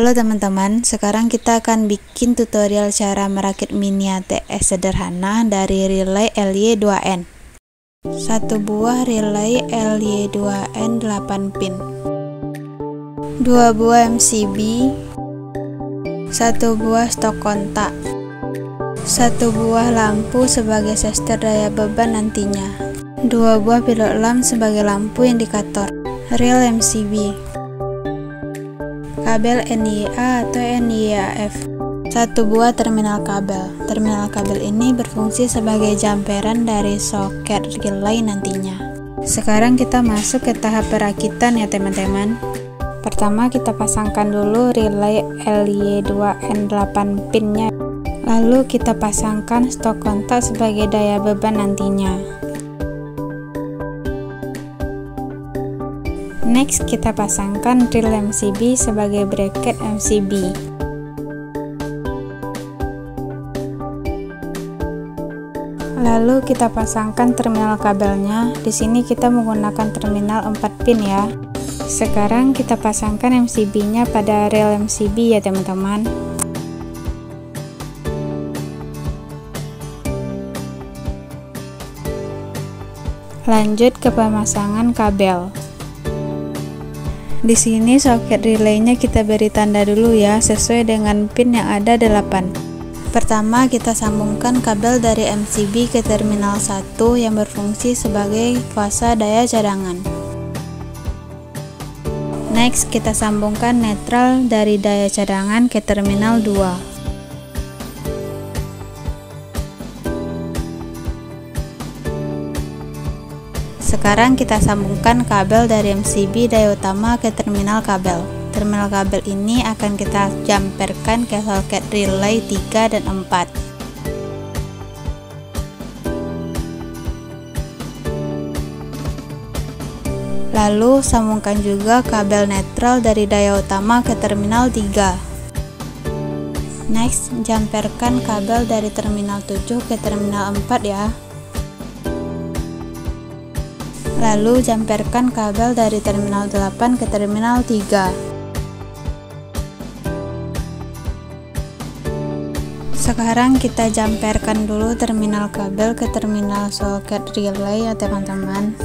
Halo teman-teman, sekarang kita akan bikin tutorial cara merakit mini ATS sederhana dari relay LY2N. Satu buah relay LY2N 8 pin, 2 buah MCB, 1 buah stok kontak, 1 buah lampu sebagai sester daya beban nantinya, 2 buah pilot lamp sebagai lampu indikator, reel MCB, kabel NIA atau NIAF, 1 buah terminal kabel. Terminal kabel ini berfungsi sebagai jumperan dari soket relay nantinya. Sekarang kita masuk ke tahap perakitan ya teman-teman. Pertama kita pasangkan dulu relay LY2N 8 pinnya, lalu kita pasangkan stok kontak sebagai daya beban nantinya. Next, kita pasangkan reel MCB sebagai bracket MCB. Lalu kita pasangkan terminal kabelnya. Di sini kita menggunakan terminal 4 pin ya. Sekarang kita pasangkan MCB-nya pada reel MCB ya teman-teman. Lanjut ke pemasangan kabel. Di sini soket relaynya kita beri tanda dulu ya, sesuai dengan pin yang ada 8. Pertama kita sambungkan kabel dari MCB ke terminal 1 yang berfungsi sebagai fasa daya cadangan. Next kita sambungkan netral dari daya cadangan ke terminal 2. Sekarang kita sambungkan kabel dari MCB daya utama ke terminal kabel. Terminal kabel ini akan kita jumperkan ke soket relay 3 dan 4. Lalu sambungkan juga kabel netral dari daya utama ke terminal 3. Next, jumperkan kabel dari terminal 7 ke terminal 4 ya. Lalu jumperkan kabel dari terminal 8 ke terminal 3. Sekarang kita jumperkan dulu terminal kabel ke terminal soket relay ya teman-teman.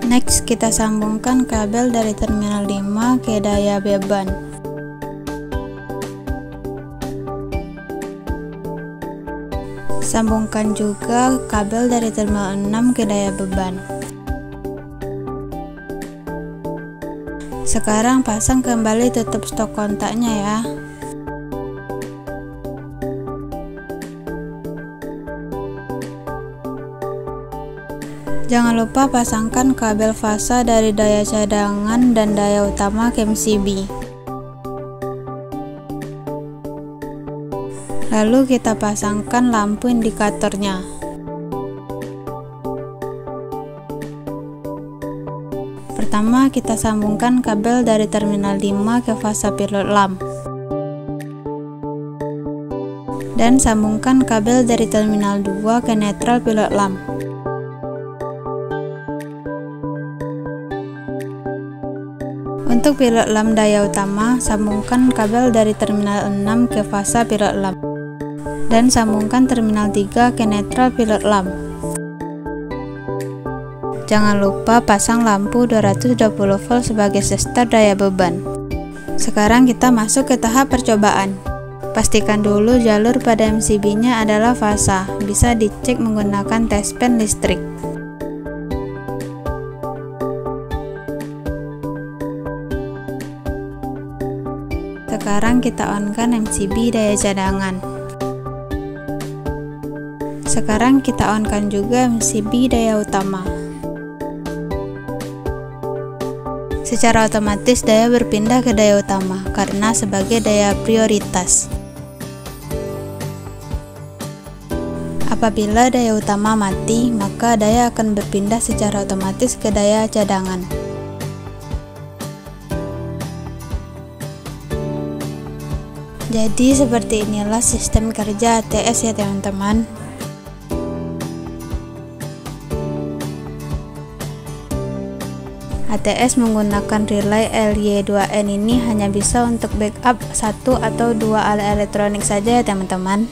Next kita sambungkan kabel dari terminal 5 ke daya beban. Sambungkan juga kabel dari terminal 6 ke daya beban. Sekarang pasang kembali tutup stok kontaknya ya. Jangan lupa pasangkan kabel fasa dari daya cadangan dan daya utama ke MCB. Lalu kita pasangkan lampu indikatornya. Pertama kita sambungkan kabel dari terminal 5 ke fasa pilot lamp. Dan sambungkan kabel dari terminal 2 ke netral pilot lamp. Untuk pilot lamp daya utama, sambungkan kabel dari terminal 6 ke fasa pilot lamp dan sambungkan terminal 3 ke netral pilot lamp. Jangan lupa pasang lampu 220 volt sebagai sester daya beban. Sekarang kita masuk ke tahap percobaan. Pastikan dulu jalur pada MCB-nya adalah fasa. Bisa dicek menggunakan test pen listrik. Sekarang kita on-kan MCB daya cadangan. Sekarang kita on-kan juga MCB daya utama. Secara otomatis daya berpindah ke daya utama karena sebagai daya prioritas. Apabila daya utama mati, maka daya akan berpindah secara otomatis ke daya cadangan. Jadi seperti inilah sistem kerja ATS ya teman-teman. ATS menggunakan relay LY2N ini hanya bisa untuk backup 1 atau 2 alat elektronik saja ya teman-teman,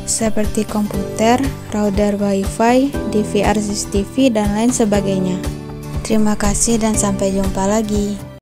seperti komputer, router wifi, DVR CCTV dan lain sebagainya. Terima kasih dan sampai jumpa lagi.